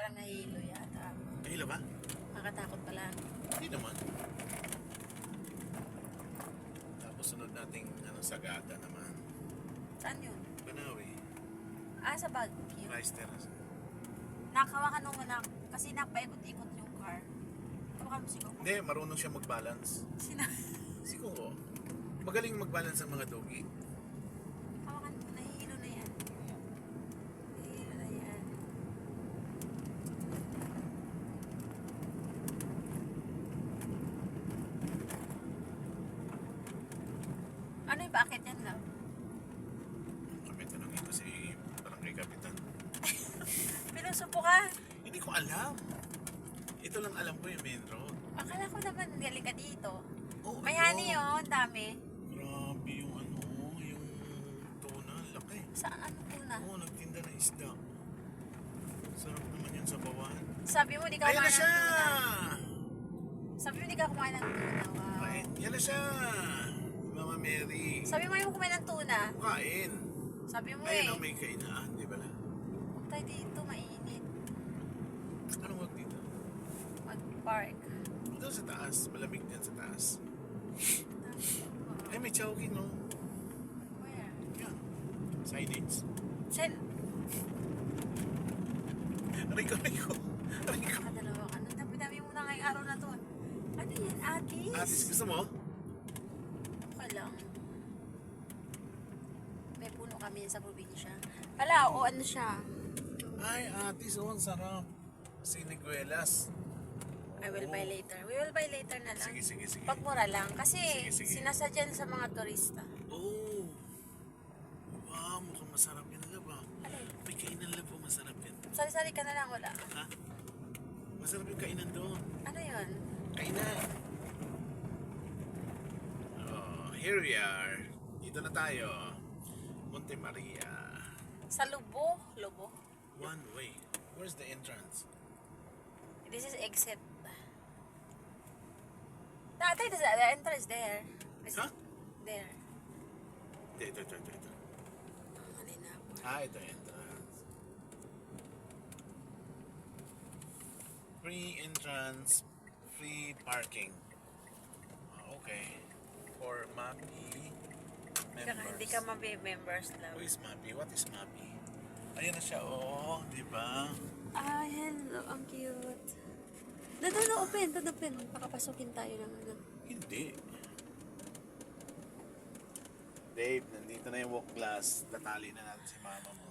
Parang nahihilo yata. Nahilo ba? Makatakot pala. Hindi naman. Tapos sunod nating Sagada naman. Saan yun? Banawi. Sa Baguio. Rice Terrace. Nakawa ka nung anak. Kasi napaikot-ikot yung car. Kawakan mo siguro. Hindi, marunong siya mag-balance. Siguro. Magaling mag-balance ang mga dogi. Kawakan mo. Nahihilo na yan. Nahihilo na yan. Ano yung bakit yan lang? Kami tanongin ko si Barangay Kapitan. Pinusupo ka? Hindi ko alam. Ito lang alam ko yung main road. Akala ko naman galing ka dito. Oh, May ano? honey oh, ang dami. Grabe yung yung tuna, laki. Saan ano na? Oo, nagtinda ng isda. Sarap naman yun sa bawan. Sabi mo di ka Ayan na kumain siya! ng tuna. Sabi mo di ka kumain ng tuna. Wow. Kain. Yan na siya! Mama Mary. Sabi mo ayaw mo kumain ng tuna. Kain. Sabi mo Ayun ang may kainaan, di ba na? Huwag tayo dito, mainit. Anong wag dito? Mag-park. Doon sa taas. Malamig din sa taas. Ay, may chowking, no? Where? Yan. Signage. Sen, Rico. nakadalawa ka. Ang dami-dami mo na ngayong araw na to. Ano yan, Atis? Atis, gusto mo? Okay lang. May puno kami sa probinsya. Hala, o ano siya? Ay, atis, oh, ang sarap. Siniguelas. I will buy later. We will buy later na lang. Sige. Pag mura lang. Kasi Sige. sinasadyan sa mga turista. Oh. Wow, mukhang masarap yan, laba. Alay, May kainan laba, masarap yan. sali-sali ka na lang, wala. Ha? Masarap yung kainan doon. Ano yun? Kainan. Oh, here we are. Dito na tayo. Monte Maria. Sa Lubo? Lubo? One way. Where's the entrance? This is exit. Tatay, the entrance there. Huh? There. Ito. Kanina ako. Ito entrance. Free entrance, free parking. Okay. For MAPI members. Hindi ka members lang. Who is MAPI? What is MAPI? Ayan na siya, oh, di ba? Ah, hello. Ang cute. Doon, open. Pakapasukin tayo ng ano. Hindi. Dave, nandito na yung walk glass. Tatali na natin si mama mo.